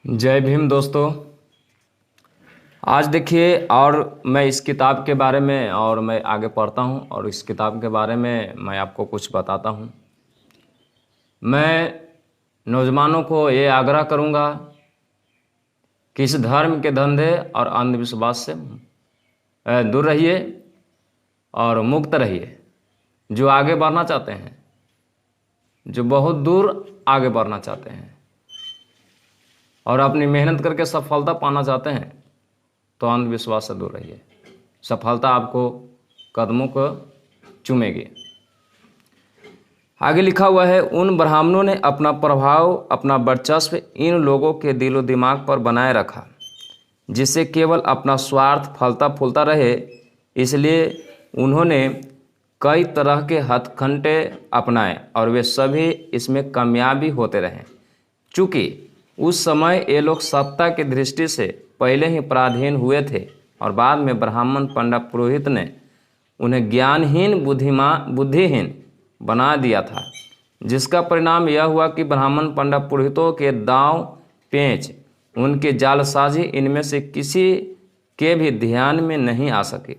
जय भीम दोस्तों। आज देखिए, और मैं इस किताब के बारे में और मैं आगे पढ़ता हूँ और इस किताब के बारे में मैं आपको कुछ बताता हूँ। मैं नौजवानों को ये आग्रह करूँगा कि इस धर्म के धंधे और अंधविश्वास से दूर रहिए और मुक्त रहिए। जो आगे बढ़ना चाहते हैं, जो बहुत दूर आगे बढ़ना चाहते हैं और अपनी मेहनत करके सफलता पाना चाहते हैं, तो अंधविश्वास से दूर रहिए। सफलता आपको कदमों को चूमेगी। आगे लिखा हुआ है, उन ब्राह्मणों ने अपना प्रभाव, अपना वर्चस्व इन लोगों के दिलो दिमाग पर बनाए रखा, जिससे केवल अपना स्वार्थ फलता फूलता रहे। इसलिए उन्होंने कई तरह के हथकंडे अपनाए और वे सभी इसमें कामयाबी होते रहे। चूँकि उस समय ये लोग सत्ता की दृष्टि से पहले ही पराधीन हुए थे और बाद में ब्राह्मण पंडित पुरोहित ने उन्हें ज्ञानहीन बुद्धिहीन बना दिया था, जिसका परिणाम यह हुआ कि ब्राह्मण पंडित पुरोहितों के दांव पेंच, उनके जालसाजी इनमें से किसी के भी ध्यान में नहीं आ सके।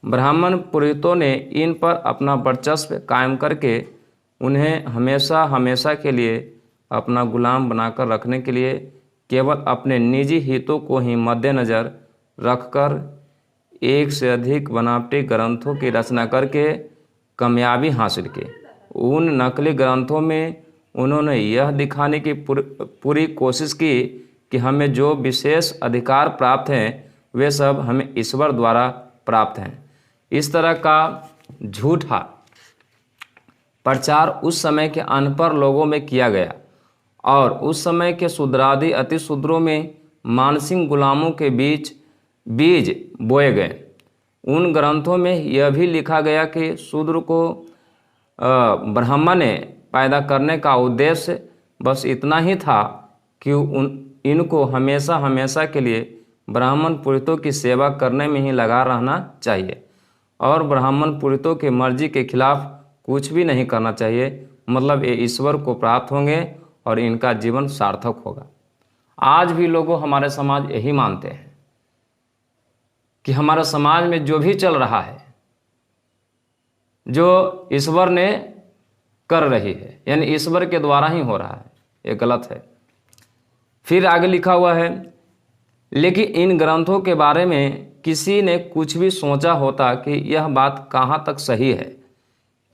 ब्राह्मण पुरोहितों ने इन पर अपना वर्चस्व कायम करके उन्हें हमेशा हमेशा के लिए अपना गुलाम बनाकर रखने के लिए केवल अपने निजी हितों को ही मद्देनज़र रखकर एक से अधिक बनावटी ग्रंथों की रचना करके कामयाबी हासिल की। उन नकली ग्रंथों में उन्होंने यह दिखाने की पूरी कोशिश की कि हमें जो विशेष अधिकार प्राप्त हैं वे सब हमें ईश्वर द्वारा प्राप्त हैं। इस तरह का झूठा प्रचार उस समय के अनपढ़ लोगों में किया गया और उस समय के शूद्रादि अति शूद्रों में मानसिक गुलामों के बीज बोए गए। उन ग्रंथों में यह भी लिखा गया कि शूद्र को ब्रह्मा ने पैदा करने का उद्देश्य बस इतना ही था कि इनको हमेशा हमेशा के लिए ब्राह्मण पुरोहितों की सेवा करने में ही लगा रहना चाहिए और ब्राह्मण पुरोहितों की मर्जी के खिलाफ कुछ भी नहीं करना चाहिए। मतलब ये ईश्वर को प्राप्त होंगे और इनका जीवन सार्थक होगा। आज भी लोगों हमारे समाज यही मानते हैं कि हमारे समाज में जो भी चल रहा है, जो ईश्वर ने कर रही है, यानी ईश्वर के द्वारा ही हो रहा है, ये गलत है। फिर आगे लिखा हुआ है, लेकिन इन ग्रंथों के बारे में किसी ने कुछ भी सोचा होता कि यह बात कहाँ तक सही है,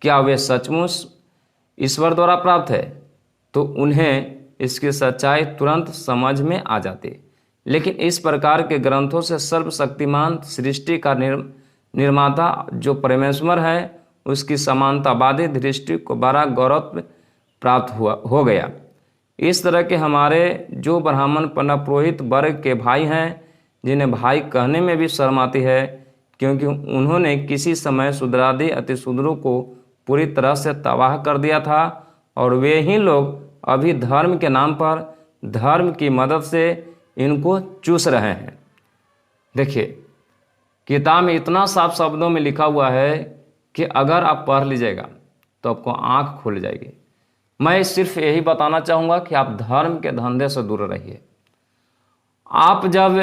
क्या वे सचमुच ईश्वर द्वारा प्राप्त है, तो उन्हें इसकी सच्चाई तुरंत समझ में आ जाती। लेकिन इस प्रकार के ग्रंथों से सर्वशक्तिमान सृष्टि का निर्माता जो परमेश्वर है, उसकी समानतावादी दृष्टि को बड़ा गौरव प्राप्त हो गया। इस तरह के हमारे जो ब्राह्मण पंडित पुरोहित वर्ग के भाई हैं, जिन्हें भाई कहने में भी शर्म आती है, क्योंकि उन्होंने किसी समय शूद्रादि अति शूद्रों को पूरी तरह से तबाह कर दिया था और वे ही लोग अभी धर्म के नाम पर धर्म की मदद से इनको चूस रहे हैं। देखिए, किताब में इतना साफ शब्दों में लिखा हुआ है कि अगर आप पढ़ लीजिएगा तो आपको आंख खुल जाएगी। मैं सिर्फ यही बताना चाहूँगा कि आप धर्म के धंधे से दूर रहिए। आप जब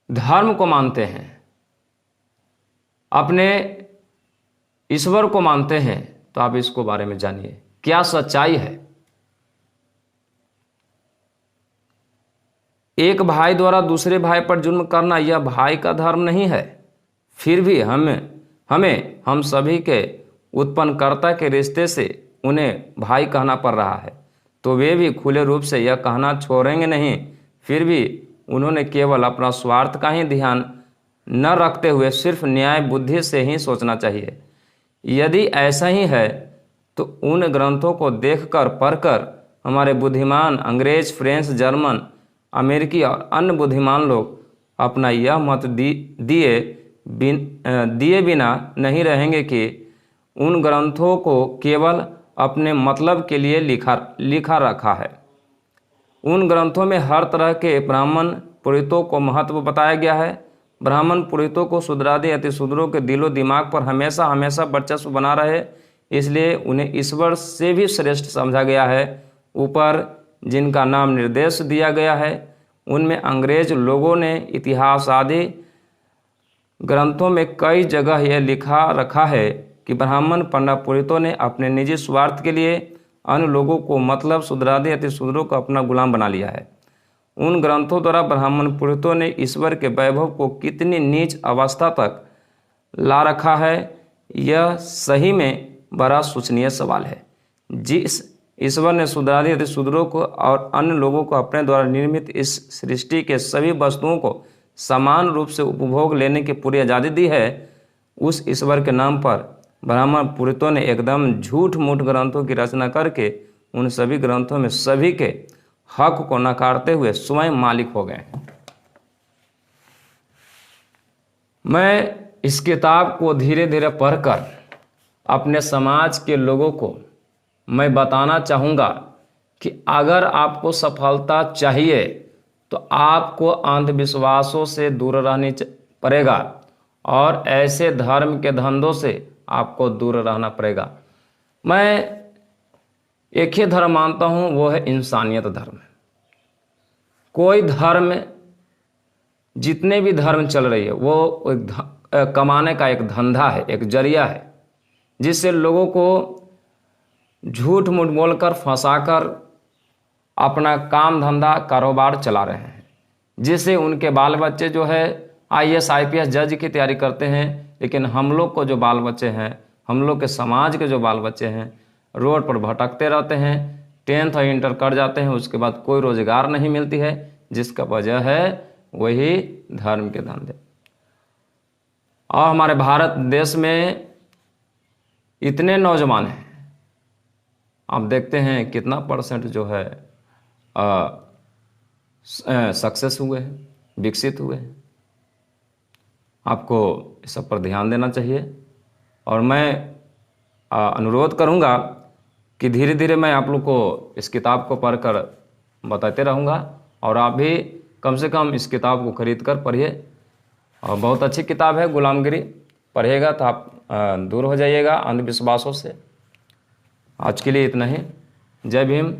धर्म को मानते हैं, अपने ईश्वर को मानते हैं, तो आप इसको बारे में जानिए क्या सच्चाई है। एक भाई द्वारा दूसरे भाई पर जुल्म करना यह भाई का धर्म नहीं है। फिर भी हम सभी के उत्पन्नकर्ता के रिश्ते से उन्हें भाई कहना पड़ रहा है, तो वे भी खुले रूप से यह कहना छोड़ेंगे नहीं। फिर भी उन्होंने केवल अपना स्वार्थ का ही ध्यान न रखते हुए सिर्फ न्याय बुद्धि से ही सोचना चाहिए। यदि ऐसा ही है तो उन ग्रंथों को देखकर पढ़कर हमारे बुद्धिमान अंग्रेज, फ्रेंच, जर्मन, अमेरिकी और अन्य बुद्धिमान लोग अपना यह मत दिए बिना नहीं रहेंगे कि उन ग्रंथों को केवल अपने मतलब के लिए लिखा रखा है। उन ग्रंथों में हर तरह के ब्राह्मण पुरोहितों को महत्व बताया गया है। ब्राह्मण पुरोहितों को शूद्रादि अति शूद्रों के दिलो दिमाग पर हमेशा हमेशा वर्चस्व बना रहे, इसलिए उन्हें ईश्वर से भी श्रेष्ठ समझा गया है। ऊपर जिनका नाम निर्देश दिया गया है, उनमें अंग्रेज लोगों ने इतिहास आदि ग्रंथों में कई जगह यह लिखा रखा है कि ब्राह्मण पंडित पुरोहितों ने अपने निजी स्वार्थ के लिए अन्य लोगों को मतलब शूद्रादि अति शूद्रों को अपना गुलाम बना लिया है। उन ग्रंथों द्वारा ब्राह्मण पुरोहितों ने ईश्वर के वैभव को कितनी नीच अवस्था तक ला रखा है, यह सही में बड़ा सोचनीय सवाल है। जिस ईश्वर ने शूद्रादि अति शूद्रों को और अन्य लोगों को अपने द्वारा निर्मित इस सृष्टि के सभी वस्तुओं को समान रूप से उपभोग लेने की पूरी आज़ादी दी है, उस ईश्वर के नाम पर ब्राह्मण पुरोहितों ने एकदम झूठ मूठ ग्रंथों की रचना करके उन सभी ग्रंथों में सभी के हक को नकारते हुए स्वयं मालिक हो गए। मैं इस किताब को धीरे धीरे पढ़कर अपने समाज के लोगों को मैं बताना चाहूँगा कि अगर आपको सफलता चाहिए तो आपको अंधविश्वासों से दूर रहनी पड़ेगा और ऐसे धर्म के धंधों से आपको दूर रहना पड़ेगा। मैं एक ही धर्म मानता हूँ, वो है इंसानियत धर्म। कोई धर्म, जितने भी धर्म चल रही है वो एक कमाने का एक धंधा है, एक जरिया है, जिससे लोगों को झूठ मूठ बोलकर फंसाकर अपना काम धंधा कारोबार चला रहे हैं, जिससे उनके बाल बच्चे जो है IAS IPS जज की तैयारी करते हैं। लेकिन हम लोग को जो बाल बच्चे हैं, हम लोग के समाज के जो बाल बच्चे हैं, रोड पर भटकते रहते हैं, 10th और इंटर कर जाते हैं, उसके बाद कोई रोजगार नहीं मिलती है, जिसका वजह है वही धर्म के धंधे। और हमारे भारत देश में इतने नौजवान हैं, आप देखते हैं कितना % जो है सक्सेस हुए हैं, विकसित हुए हैं। आपको इस सब पर ध्यान देना चाहिए और मैं अनुरोध करूंगा कि धीरे धीरे मैं आप लोग को इस किताब को पढ़कर बताते रहूंगा और आप भी कम से कम इस किताब को खरीद कर पढ़िए। और बहुत अच्छी किताब है गुलामगिरी, पढ़िएगा तो आप दूर हो जाइएगा अंधविश्वासों से। आज के लिए इतना ही। जय भीम।